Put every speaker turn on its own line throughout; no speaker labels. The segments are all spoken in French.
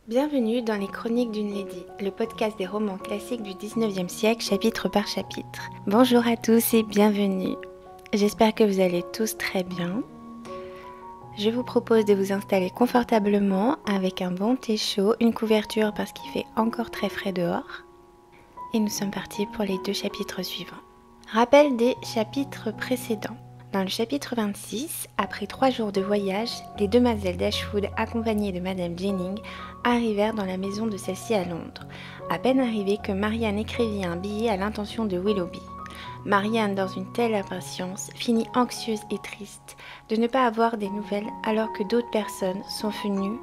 Bienvenue dans les Chroniques d'une Lady, le podcast des romans classiques du 19e siècle, chapitre par chapitre. Bonjour à tous et bienvenue. J'espère que vous allez tous très bien. Je vous propose de vous installer confortablement avec un bon thé chaud, une couverture parce qu'il fait encore très frais dehors. Et nous sommes partis pour les 2 chapitres suivants. Rappel des chapitres précédents. Dans le chapitre 26, après 3 jours de voyage, les demoiselles d'Ashwood, accompagnées de Madame Jennings, arrivèrent dans la maison de celle-ci à Londres. À peine arrivée que Marianne écrivit un billet à l'intention de Willoughby. Marianne, dans une telle impatience, finit anxieuse et triste de ne pas avoir des nouvelles alors que d'autres personnes sont venues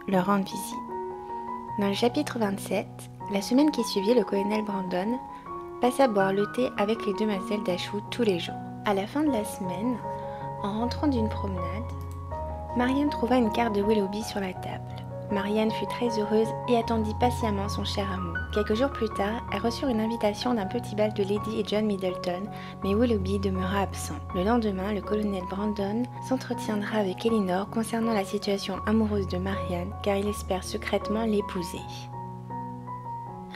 leur rendre visite. Dans le chapitre 27, la semaine qui suivit, le colonel Brandon passa boire le thé avec les demoiselles d'Ashwood tous les jours. À la fin de la semaine, en rentrant d'une promenade, Marianne trouva une carte de Willoughby sur la table. Marianne fut très heureuse et attendit patiemment son cher amour. Quelques jours plus tard, elle reçut une invitation d'un petit bal de Lady et John Middleton, mais Willoughby demeura absent. Le lendemain, le colonel Brandon s'entretiendra avec Elinor concernant la situation amoureuse de Marianne, car il espère secrètement l'épouser.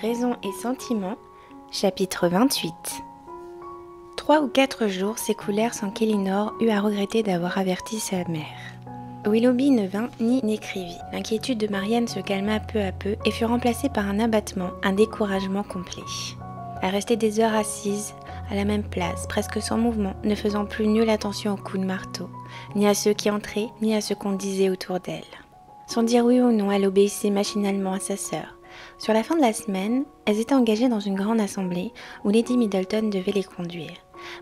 Raison et sentiment, chapitre 28. 3 ou 4 jours s'écoulèrent sans qu'Elinor eût à regretter d'avoir averti sa mère. Willoughby ne vint ni n'écrivit. L'inquiétude de Marianne se calma peu à peu et fut remplacée par un abattement, un découragement complet. Elle restait des heures assise, à la même place, presque sans mouvement, ne faisant plus nulle attention aux coups de marteau, ni à ceux qui entraient, ni à ce qu'on disait autour d'elle. Sans dire oui ou non, elle obéissait machinalement à sa sœur. Sur la fin de la semaine, elles étaient engagées dans une grande assemblée où Lady Middleton devait les conduire.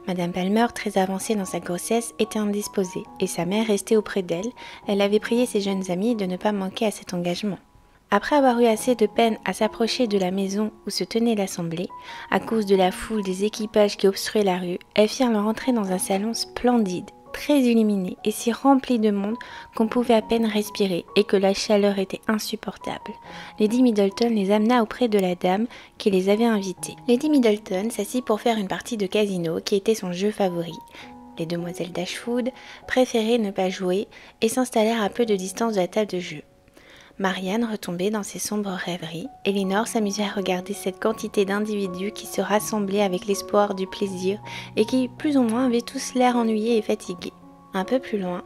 Madame Palmer, très avancée dans sa grossesse, était indisposée et sa mère restait auprès d'elle. Elle avait prié ses jeunes amies de ne pas manquer à cet engagement. Après avoir eu assez de peine à s'approcher de la maison où se tenait l'assemblée, à cause de la foule des équipages qui obstruaient la rue, elles firent leur entrée dans un salon splendide, très illuminé et si rempli de monde qu'on pouvait à peine respirer et que la chaleur était insupportable. Lady Middleton les amena auprès de la dame qui les avait invitées. Lady Middleton s'assit pour faire une partie de casino qui était son jeu favori. Les demoiselles d'Ashwood préféraient ne pas jouer et s'installèrent à peu de distance de la table de jeu. Marianne retombait dans ses sombres rêveries. Elinor s'amusait à regarder cette quantité d'individus qui se rassemblaient avec l'espoir du plaisir et qui, plus ou moins, avaient tous l'air ennuyés et fatigués. Un peu plus loin,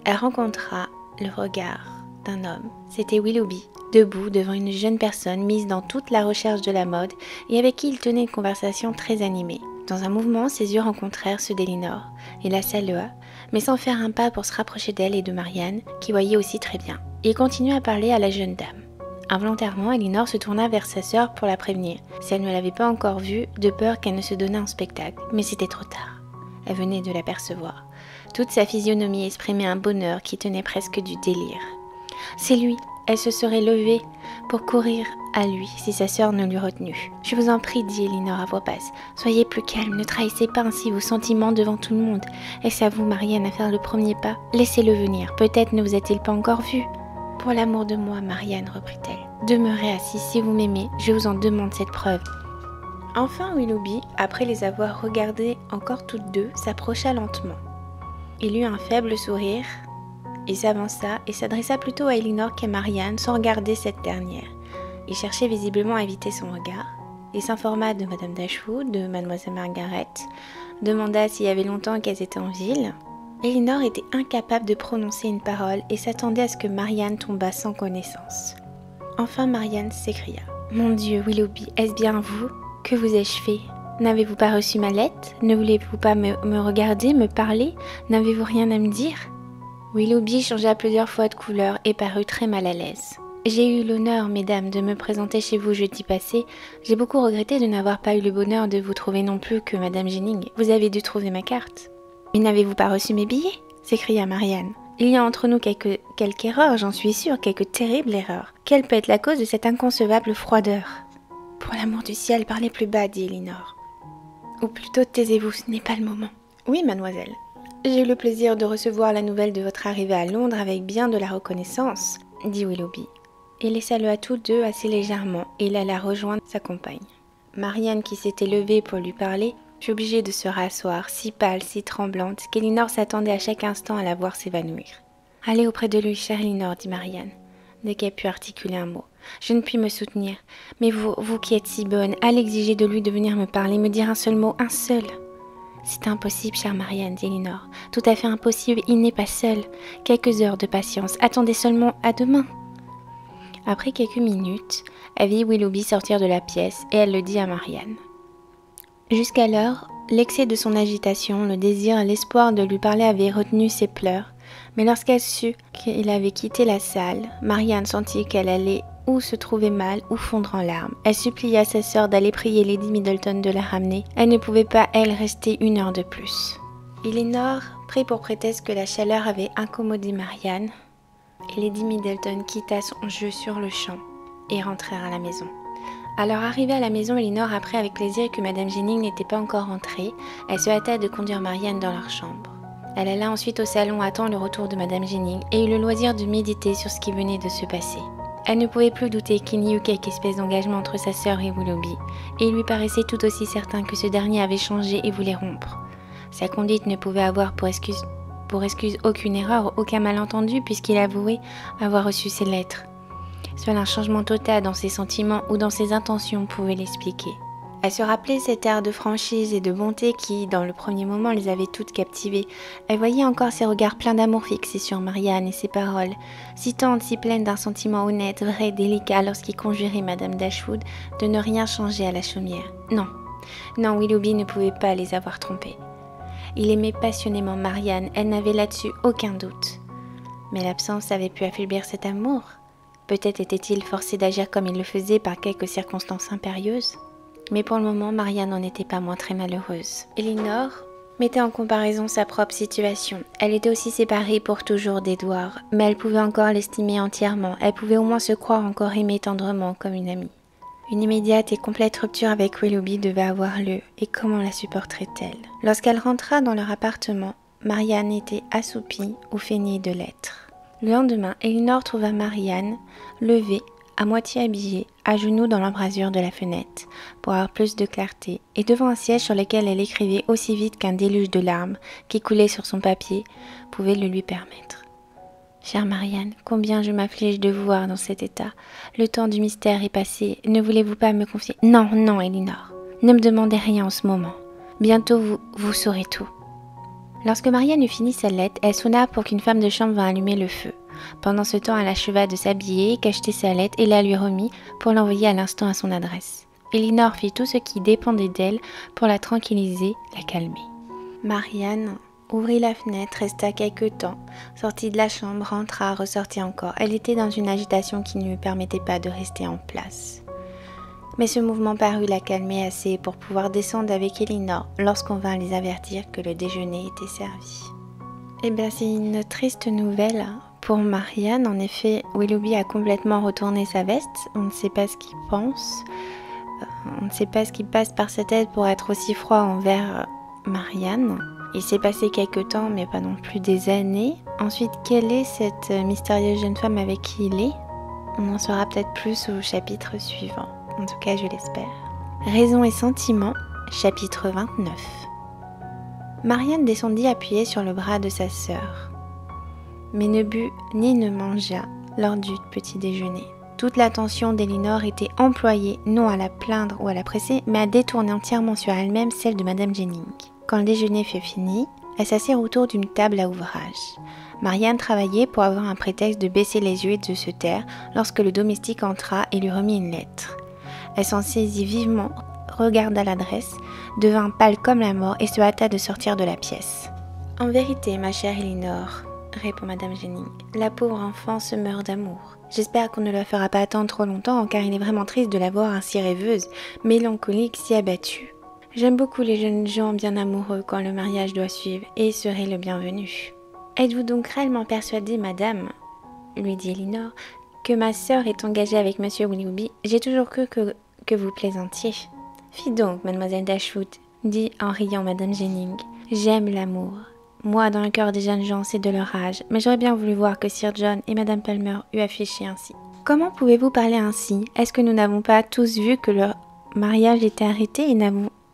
elle rencontra le regard d'un homme. C'était Willoughby, debout devant une jeune personne mise dans toute la recherche de la mode et avec qui il tenait une conversation très animée. Dans un mouvement, ses yeux rencontrèrent ceux d'Elinor. Il la salua, mais sans faire un pas pour se rapprocher d'elle et de Marianne, qui voyait aussi très bien. Il continua à parler à la jeune dame. Involontairement, Elinor se tourna vers sa sœur pour la prévenir, si elle ne l'avait pas encore vue, de peur qu'elle ne se donnât en spectacle. Mais c'était trop tard. Elle venait de l'apercevoir. Toute sa physionomie exprimait un bonheur qui tenait presque du délire. C'est lui. Elle se serait levée pour courir à lui si sa sœur ne l'eût retenu. « Je vous en prie, dit Elinor à voix basse. Soyez plus calme, ne trahissez pas ainsi vos sentiments devant tout le monde. Est-ce à vous, Marianne, à faire le premier pas? Laissez-le venir, peut-être ne vous a-t-il pas encore vu. Pour l'amour de moi, Marianne, reprit-elle. Demeurez assis si vous m'aimez, je vous en demande cette preuve. Enfin, Willoughby, après les avoir regardées encore toutes deux, s'approcha lentement. Il eut un faible sourire. Il s'avança et s'adressa plutôt à Elinor qu'à Marianne sans regarder cette dernière. Il cherchait visiblement à éviter son regard. Il s'informa de Madame d'Ashwood, de Mademoiselle Margaret, demanda s'il y avait longtemps qu'elles étaient en ville. Elinor était incapable de prononcer une parole et s'attendait à ce que Marianne tombât sans connaissance. Enfin Marianne s'écria. « Mon Dieu, Willoughby, est-ce bien vous? Que vous ai-je fait? N'avez-vous pas reçu ma lettre? Ne voulez-vous pas me regarder, me parler? N'avez-vous rien à me dire ?» Willoughby changea plusieurs fois de couleur et parut très mal à l'aise. « J'ai eu l'honneur, mesdames, de me présenter chez vous jeudi passé. J'ai beaucoup regretté de n'avoir pas eu le bonheur de vous trouver non plus que Madame Jennings. Vous avez dû trouver ma carte. »« Mais n'avez-vous pas reçu mes billets ?» s'écria Marianne. « Il y a entre nous quelque erreur, j'en suis sûre, quelque terrible erreur. Quelle peut être la cause de cette inconcevable froideur ?»« Pour l'amour du ciel, parlez plus bas, dit Elinor. Ou plutôt taisez-vous, ce n'est pas le moment. »« Oui, mademoiselle. J'ai eu le plaisir de recevoir la nouvelle de votre arrivée à Londres avec bien de la reconnaissance, dit Willoughby. Il les salua tous deux assez légèrement et il alla rejoindre sa compagne. Marianne, qui s'était levée pour lui parler, fut obligée de se rasseoir, si pâle, si tremblante, qu'Elinor s'attendait à chaque instant à la voir s'évanouir. « Allez auprès de lui, chère Elinor, dit Marianne, dès qu'elle put articuler un mot. Je ne puis me soutenir. Mais vous qui êtes si bonne, allez exiger de lui de venir me parler, me dire un seul mot, un seul. C'est impossible, chère Marianne, dit Elinor. Tout à fait impossible, il n'est pas seul. Quelques heures de patience, attendez seulement à demain. Après quelques minutes, elle vit Willoughby sortir de la pièce et elle le dit à Marianne. Jusqu'alors, l'excès de son agitation, le désir et l'espoir de lui parler avaient retenu ses pleurs. Mais lorsqu'elle sut qu'il avait quitté la salle, Marianne sentit qu'elle allait ou se trouver mal ou fondre en larmes. Elle supplia sa sœur d'aller prier Lady Middleton de la ramener. Elle ne pouvait pas, elle, rester 1 heure de plus. Elinor prit pour prétexte que la chaleur avait incommodé Marianne, et Lady Middleton quitta son jeu sur le champ et rentrèrent à la maison. Alors arrivée à la maison, Elinor apprit avec plaisir que Madame Jennings n'était pas encore rentrée. Elle se hâta de conduire Marianne dans leur chambre. Elle alla ensuite au salon attendre le retour de Madame Jennings et eut le loisir de méditer sur ce qui venait de se passer. Elle ne pouvait plus douter qu'il y eût quelque espèce d'engagement entre sa sœur et Willoughby, et il lui paraissait tout aussi certain que ce dernier avait changé et voulait rompre. Sa conduite ne pouvait avoir pour excuse aucune erreur, aucun malentendu, puisqu'il avouait avoir reçu ses lettres. Seul un changement total dans ses sentiments ou dans ses intentions pouvait l'expliquer. Elle se rappelait cet air de franchise et de bonté qui, dans le premier moment, les avait toutes captivées. Elle voyait encore ses regards pleins d'amour fixés sur Marianne et ses paroles, si tendres, si pleines d'un sentiment honnête, vrai, délicat, lorsqu'il conjurait Madame Dashwood de ne rien changer à la chaumière. Non, Willoughby ne pouvait pas les avoir trompés. Il aimait passionnément Marianne, elle n'avait là-dessus aucun doute. Mais l'absence avait pu affaiblir cet amour. Peut-être était-il forcé d'agir comme il le faisait par quelques circonstances impérieuses. Mais pour le moment, Marianne n'en était pas moins très malheureuse. Elinor mettait en comparaison sa propre situation. Elle était aussi séparée pour toujours d'Édouard, mais elle pouvait encore l'estimer entièrement. Elle pouvait au moins se croire encore aimée tendrement comme une amie. Une immédiate et complète rupture avec Willoughby devait avoir lieu, et comment la supporterait-elle? Lorsqu'elle rentra dans leur appartement, Marianne était assoupie ou feignait de l'être. Le lendemain, Elinor trouva Marianne levée, à moitié habillée, à genoux dans l'embrasure de la fenêtre, pour avoir plus de clarté, et devant un siège sur lequel elle écrivait aussi vite qu'un déluge de larmes qui coulait sur son papier pouvait le lui permettre. Chère Marianne, combien je m'afflige de vous voir dans cet état. Le temps du mystère est passé. Ne voulez-vous pas me confier? Non, Elinor. Ne me demandez rien en ce moment. Bientôt vous saurez tout. Lorsque Marianne eut fini sa lettre, elle sonna pour qu'une femme de chambre vînt allumer le feu. Pendant ce temps, elle acheva de s'habiller, cacheter sa lettre et la lui remit pour l'envoyer à l'instant à son adresse. Elinor fit tout ce qui dépendait d'elle pour la tranquilliser, la calmer. Marianne ouvrit la fenêtre, resta quelque temps, sortit de la chambre, rentra, ressortit encore. Elle était dans une agitation qui ne lui permettait pas de rester en place. Mais ce mouvement parut la calmer assez pour pouvoir descendre avec Elinor lorsqu'on vint les avertir que le déjeuner était servi. Eh bien, c'est une triste nouvelle pour Marianne. En effet, Willoughby a complètement retourné sa veste. On ne sait pas ce qu'il pense. On ne sait pas ce qui passe par sa tête pour être aussi froid envers Marianne. Il s'est passé quelques temps, mais pas non plus des années. Ensuite, quelle est cette mystérieuse jeune femme avec qui il est? On en saura peut-être plus au chapitre suivant. En tout cas, je l'espère. Raison et sentiment, chapitre 29. Marianne descendit appuyée sur le bras de sa sœur, mais ne but ni ne mangea lors du petit déjeuner. Toute l'attention d'Elinor était employée non à la plaindre ou à la presser, mais à détourner entièrement sur elle-même celle de Madame Jennings. Quand le déjeuner fut fini, elles s'assirent autour d'une table à ouvrage. Marianne travaillait pour avoir un prétexte de baisser les yeux et de se taire lorsque le domestique entra et lui remit une lettre. Elle s'en saisit vivement, regarda l'adresse, devint pâle comme la mort et se hâta de sortir de la pièce. « En vérité, ma chère Elinor, répond Madame Jennings, la pauvre enfant se meurt d'amour. J'espère qu'on ne la fera pas attendre trop longtemps, car il est vraiment triste de la voir ainsi rêveuse, mélancolique, si abattue. J'aime beaucoup les jeunes gens bien amoureux quand le mariage doit suivre, et serait le bienvenu. Êtes-vous donc réellement persuadée, madame, lui dit Elinor, que ma sœur est engagée avec monsieur Willoughby? J'ai toujours cru que vous plaisantiez. Fi donc, mademoiselle Dashwood, dit en riant Madame Jennings. J'aime l'amour. Moi, dans le cœur des jeunes gens, c'est de leur âge, mais j'aurais bien voulu voir que Sir John et Madame Palmer eussent affiché ainsi. Comment pouvez-vous parler ainsi? Est-ce que nous n'avons pas tous vu que leur mariage était arrêté et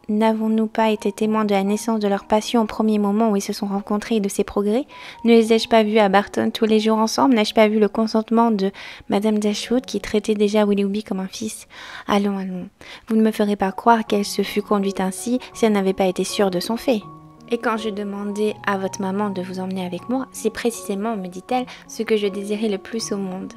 N'avons-nous pas été témoins de la naissance de leur passion au premier moment où ils se sont rencontrés et de ses progrès? Ne les ai-je pas vus à Barton tous les jours ensemble? N'ai-je pas vu le consentement de Madame Dashwood qui traitait déjà Willoughby comme un fils? Allons, allons, vous ne me ferez pas croire qu'elle se fût conduite ainsi si elle n'avait pas été sûre de son fait. Et quand je demandais à votre maman de vous emmener avec moi, c'est précisément, me dit-elle, ce que je désirais le plus au monde.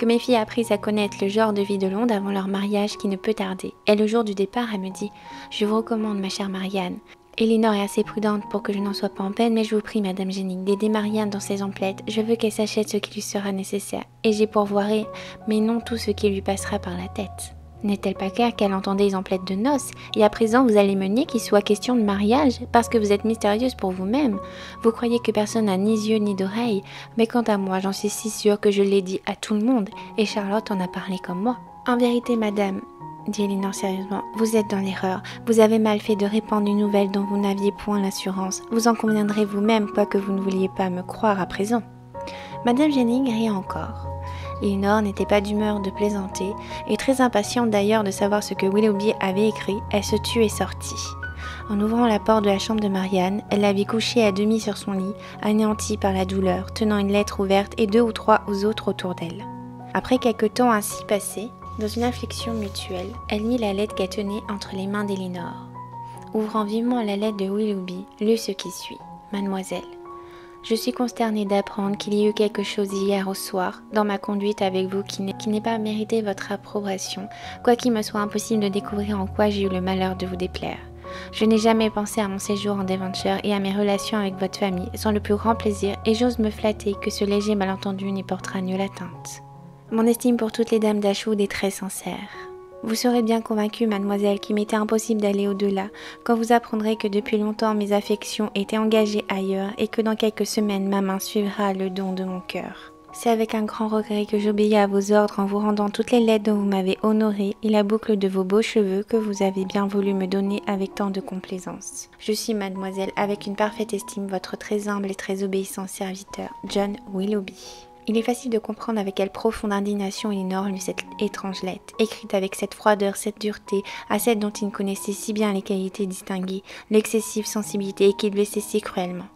Que mes filles apprissent à connaître le genre de vie de Londres avant leur mariage qui ne peut tarder. Et le jour du départ, elle me dit « Je vous recommande, ma chère Marianne. Elinor est assez prudente pour que je n'en sois pas en peine, mais je vous prie, Madame Jennings, d'aider Marianne dans ses emplettes. Je veux qu'elle s'achète ce qui lui sera nécessaire. Et j'y pourvoirai, mais non tout ce qui lui passera par la tête. » N'est-elle pas clair qu'elle entendait les emplettes de noces? Et à présent, vous allez me nier qu'il soit question de mariage, parce que vous êtes mystérieuse pour vous-même. Vous croyez que personne n'a ni yeux ni d'oreilles, mais quant à moi, j'en suis si sûre que je l'ai dit à tout le monde, et Charlotte en a parlé comme moi. En vérité, madame, dit Elinor sérieusement, vous êtes dans l'erreur. Vous avez mal fait de répandre une nouvelle dont vous n'aviez point l'assurance. Vous en conviendrez vous-même, quoique vous ne vouliez pas me croire à présent. Madame Jennings rit encore. Elinor n'était pas d'humeur de plaisanter, et très impatiente d'ailleurs de savoir ce que Willoughby avait écrit, elle se tut et sortit. En ouvrant la porte de la chambre de Marianne, elle la vit couchée à demi sur son lit, anéantie par la douleur, tenant une lettre ouverte et 2 ou 3 autres autour d'elle. Après quelque temps ainsi passé, dans une affliction mutuelle, elle mit la lettre qu'elle tenait entre les mains d'Elinor. Ouvrant vivement la lettre de Willoughby, lut ce qui suit. Mademoiselle. Je suis consternée d'apprendre qu'il y a eu quelque chose hier au soir, dans ma conduite avec vous qui n'ait pas mérité votre approbation, quoiqu'il me soit impossible de découvrir en quoi j'ai eu le malheur de vous déplaire. Je n'ai jamais pensé à mon séjour en Devonshire et à mes relations avec votre famille sans le plus grand plaisir, et j'ose me flatter que ce léger malentendu n'y portera nulle atteinte. Mon estime pour toutes les dames d'Ashwood est très sincère. Vous serez bien convaincue, mademoiselle, qu'il m'était impossible d'aller au-delà, quand vous apprendrez que depuis longtemps mes affections étaient engagées ailleurs et que dans quelques semaines ma main suivra le don de mon cœur. C'est avec un grand regret que j'obéis à vos ordres en vous rendant toutes les lettres dont vous m'avez honorée et la boucle de vos beaux cheveux que vous avez bien voulu me donner avec tant de complaisance. Je suis, mademoiselle, avec une parfaite estime, votre très humble et très obéissant serviteur, John Willoughby. Il est facile de comprendre avec quelle profonde indignation Elinor lut cette étrange lettre, écrite avec cette froideur, cette dureté, à celle dont il connaissait si bien les qualités distinguées, l'excessive sensibilité et qui blessait si cruellement.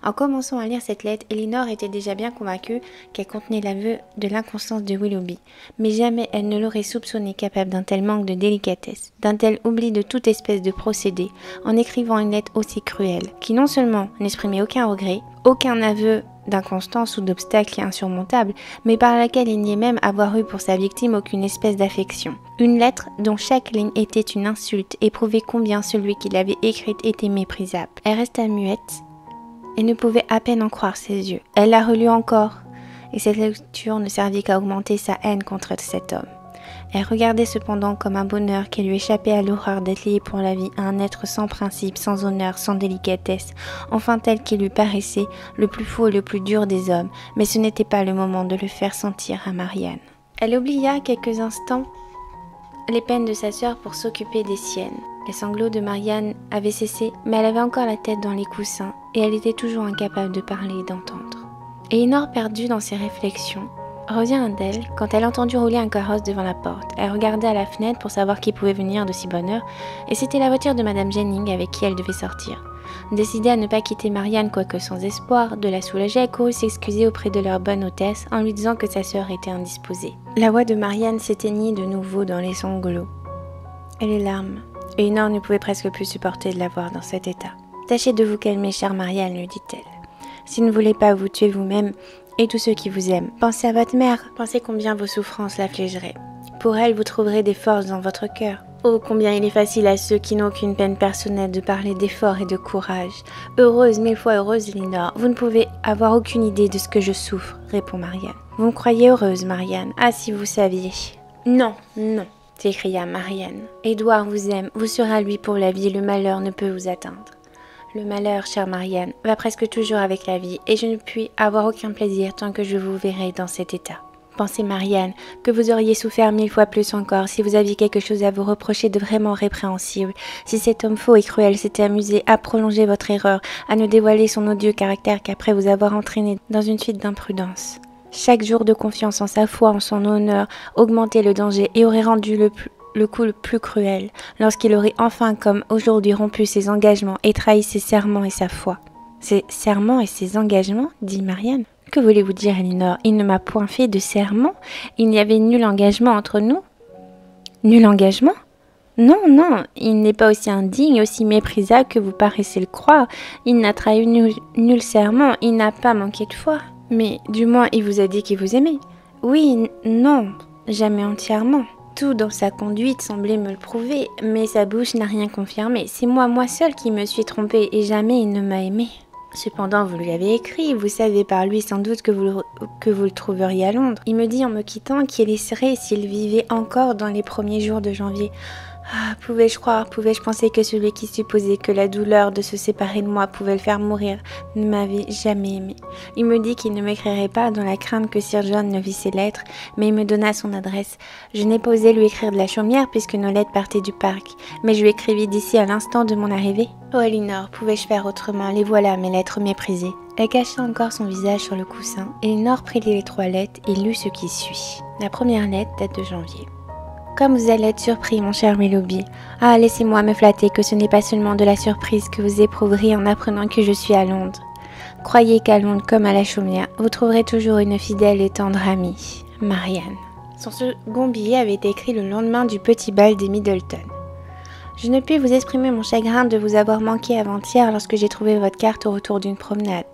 En commençant à lire cette lettre, Elinor était déjà bien convaincue qu'elle contenait l'aveu de l'inconstance de Willoughby, mais jamais elle ne l'aurait soupçonné capable d'un tel manque de délicatesse, d'un tel oubli de toute espèce de procédé, en écrivant une lettre aussi cruelle, qui non seulement n'exprimait aucun regret, aucun aveu d'inconstance ou d'obstacle insurmontable, mais par laquelle il niait même avoir eu pour sa victime aucune espèce d'affection. Une lettre dont chaque ligne était une insulte et prouvait combien celui qui l'avait écrite était méprisable. Elle resta muette et ne pouvait à peine en croire ses yeux. Elle la relut encore, et cette lecture ne servit qu'à augmenter sa haine contre cet homme. Elle regardait cependant comme un bonheur qui lui échappait à l'horreur d'être liée pour la vie à un être sans principe, sans honneur, sans délicatesse, enfin tel qu'il lui paraissait le plus faux et le plus dur des hommes, mais ce n'était pas le moment de le faire sentir à Marianne. Elle oublia quelques instants les peines de sa sœur pour s'occuper des siennes. Les sanglots de Marianne avaient cessé, mais elle avait encore la tête dans les coussins, et elle était toujours incapable de parler et d'entendre. Elinor, perdue dans ses réflexions, revient d'elle quand elle entendit rouler un carrosse devant la porte. Elle regardait à la fenêtre pour savoir qui pouvait venir de si bonne heure, et c'était la voiture de Madame Jennings avec qui elle devait sortir. Décidée à ne pas quitter Marianne, quoique sans espoir de la soulager, elle courut s'excuser auprès de leur bonne hôtesse en lui disant que sa sœur était indisposée. La voix de Marianne s'éteignit de nouveau dans les sanglots et les larmes. Elinor ne pouvait presque plus supporter de la voir dans cet état. « Tâchez de vous calmer, chère Marianne, lui dit-elle. S'il ne voulait pas vous tuer vous-même et tous ceux qui vous aiment, pensez à votre mère, pensez combien vos souffrances l'affligeraient. Pour elle, vous trouverez des forces dans votre cœur. Oh, combien il est facile à ceux qui n'ont aucune peine personnelle de parler d'effort et de courage. Heureuse, 1000 fois heureuse, Elinor. Vous ne pouvez avoir aucune idée de ce que je souffre, répond Marianne. Vous me croyez heureuse, Marianne? Ah, si vous saviez. Non, non, s'écria Marianne. Édouard vous aime, vous serez à lui pour la vie, le malheur ne peut vous atteindre. Le malheur, chère Marianne, va presque toujours avec la vie, et je ne puis avoir aucun plaisir tant que je vous verrai dans cet état. Pensez, Marianne, que vous auriez souffert 1000 fois plus encore si vous aviez quelque chose à vous reprocher de vraiment répréhensible, si cet homme faux et cruel s'était amusé à prolonger votre erreur, à ne dévoiler son odieux caractère qu'après vous avoir entraîné dans une suite d'imprudence. Chaque jour de confiance en sa foi, en son honneur, augmentait le danger et aurait rendu le coup le plus cruel, lorsqu'il aurait enfin comme aujourd'hui rompu ses engagements et trahi ses serments et sa foi. Ses serments et ses engagements, dit Marianne. Que voulez-vous dire, Elinor? Il ne m'a point fait de serment. Il n'y avait nul engagement entre nous. Nul engagement? Non, non, il n'est pas aussi indigne, aussi méprisable que vous paraissez le croire. Il n'a trahi nul serment, il n'a pas manqué de foi. Mais du moins, il vous a dit qu'il vous aimait. Oui, non, jamais entièrement. Tout dans sa conduite semblait me le prouver, mais sa bouche n'a rien confirmé. C'est moi seule qui me suis trompée et jamais il ne m'a aimée. Cependant, vous lui avez écrit, vous savez par lui sans doute que vous le trouveriez à Londres. Il me dit en me quittant qu'il y serait s'il vivait encore dans les premiers jours de janvier. Ah, pouvais-je croire, pouvais-je penser que celui qui supposait que la douleur de se séparer de moi pouvait le faire mourir ne m'avait jamais aimé. Il me dit qu'il ne m'écrirait pas dans la crainte que Sir John ne vît ses lettres, mais il me donna son adresse. Je n'ai pas osé lui écrire de la Chaumière puisque nos lettres partaient du parc, mais je lui écrivis d'ici à l'instant de mon arrivée. Oh Elinor, pouvais-je faire autrement? Les voilà, mes lettres méprisées. Elle cacha encore son visage sur le coussin. Elinor prit les 3 lettres et lut ce qui suit. La première lettre date de janvier. Comme vous allez être surpris, mon cher Willoughby. Ah, laissez-moi me flatter que ce n'est pas seulement de la surprise que vous éprouverez en apprenant que je suis à Londres. Croyez qu'à Londres comme à la Chaumière, vous trouverez toujours une fidèle et tendre amie, Marianne. Son second billet avait été écrit le lendemain du petit bal des Middleton. Je ne puis vous exprimer mon chagrin de vous avoir manqué avant-hier lorsque j'ai trouvé votre carte au retour d'une promenade.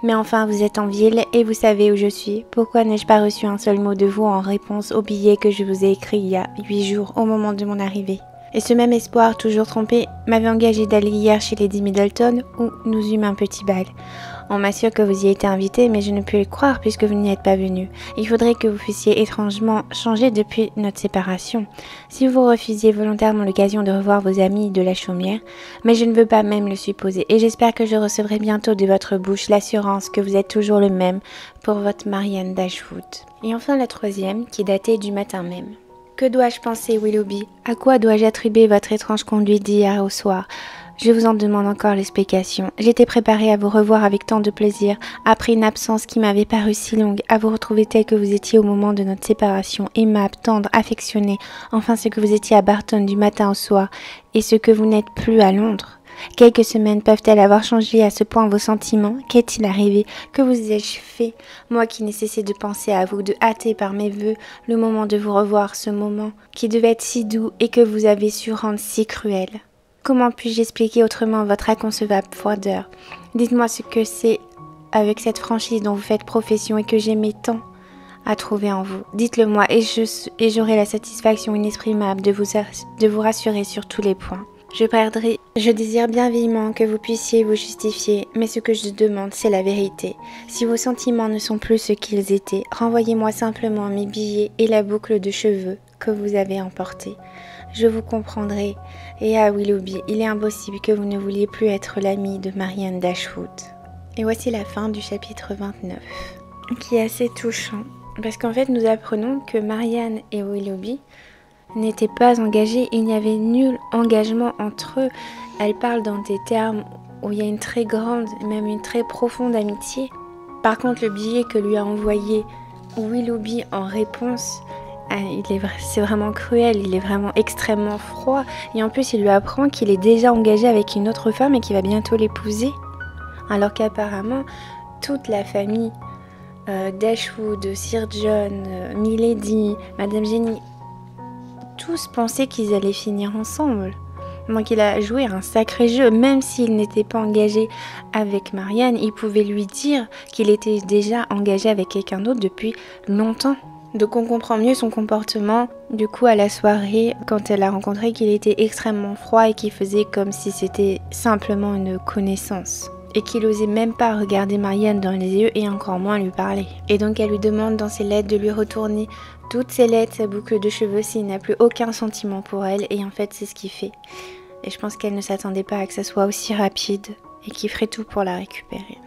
Mais enfin, vous êtes en ville et vous savez où je suis. Pourquoi n'ai-je pas reçu un seul mot de vous en réponse au billet que je vous ai écrit il y a 8 jours au moment de mon arrivée? Et ce même espoir, toujours trompé, m'avait engagé d'aller hier chez Lady Middleton où nous eûmes un petit bal. On m'assure que vous y étiez invité, mais je ne peux le croire puisque vous n'y êtes pas venu. Il faudrait que vous fussiez étrangement changé depuis notre séparation. Si vous refusiez volontairement l'occasion de revoir vos amis de la Chaumière, mais je ne veux pas même le supposer, et j'espère que je recevrai bientôt de votre bouche l'assurance que vous êtes toujours le même pour votre Marianne Dashwood. Et enfin la troisième, qui datait du matin même. Que dois-je penser, Willoughby? À quoi dois-je attribuer votre étrange conduite d'hier au soir? Je vous en demande encore l'explication. J'étais préparée à vous revoir avec tant de plaisir, après une absence qui m'avait paru si longue, à vous retrouver tel que vous étiez au moment de notre séparation, aimable, tendre, affectionné, enfin ce que vous étiez à Barton du matin au soir, et ce que vous n'êtes plus à Londres. Quelques semaines peuvent-elles avoir changé à ce point vos sentiments? Qu'est-il arrivé? Que vous ai-je fait? Moi qui n'ai cessé de penser à vous, de hâter par mes vœux le moment de vous revoir, ce moment qui devait être si doux et que vous avez su rendre si cruel. Comment puis-je expliquer autrement votre inconcevable froideur? Dites-moi ce que c'est avec cette franchise dont vous faites profession et que j'aimais tant à trouver en vous. Dites-le moi et j'aurai la satisfaction inexprimable de vous rassurer sur tous les points. Je désire bien vivement que vous puissiez vous justifier, mais ce que je demande, c'est la vérité. Si vos sentiments ne sont plus ce qu'ils étaient, renvoyez-moi simplement mes billets et la boucle de cheveux que vous avez emportés. Je vous comprendrai. Et à Willoughby, il est impossible que vous ne vouliez plus être l'ami de Marianne Dashwood. Et voici la fin du chapitre 29, qui est assez touchant, parce qu'en fait, nous apprenons que Marianne et Willoughby n'étaient pas engagés, il n'y avait nul engagement entre eux. Elle parle dans des termes où il y a une très grande, même une très profonde amitié. Par contre, le billet que lui a envoyé Willoughby en réponse, c'est vraiment cruel, il est vraiment extrêmement froid. Et en plus, il lui apprend qu'il est déjà engagé avec une autre femme et qu'il va bientôt l'épouser. Alors qu'apparemment, toute la famille Dashwood, Sir John, Milady, Madame Jenny, tous pensaient qu'ils allaient finir ensemble. Donc il a joué un sacré jeu, même s'il n'était pas engagé avec Marianne, il pouvait lui dire qu'il était déjà engagé avec quelqu'un d'autre depuis longtemps. Donc on comprend mieux son comportement, du coup à la soirée, quand elle a rencontré qu'il était extrêmement froid et qu'il faisait comme si c'était simplement une connaissance. Et qu'il osait même pas regarder Marianne dans les yeux et encore moins lui parler. Et donc elle lui demande dans ses lettres de lui retourner toutes ses lettres, sa boucle de cheveux s'il n'a plus aucun sentiment pour elle, et en fait c'est ce qu'il fait. Et je pense qu'elle ne s'attendait pas à que ça soit aussi rapide et qu'il ferait tout pour la récupérer.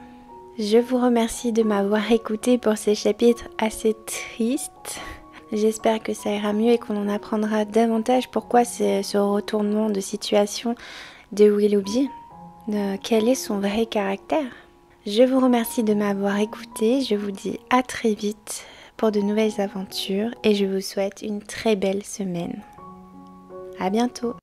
Je vous remercie de m'avoir écouté pour ces chapitres assez tristes. J'espère que ça ira mieux et qu'on en apprendra davantage pourquoi c'est ce retournement de situation de Willoughby, quel est son vrai caractère. Je vous remercie de m'avoir écouté, je vous dis à très vite pour de nouvelles aventures et je vous souhaite une très belle semaine. À bientôt!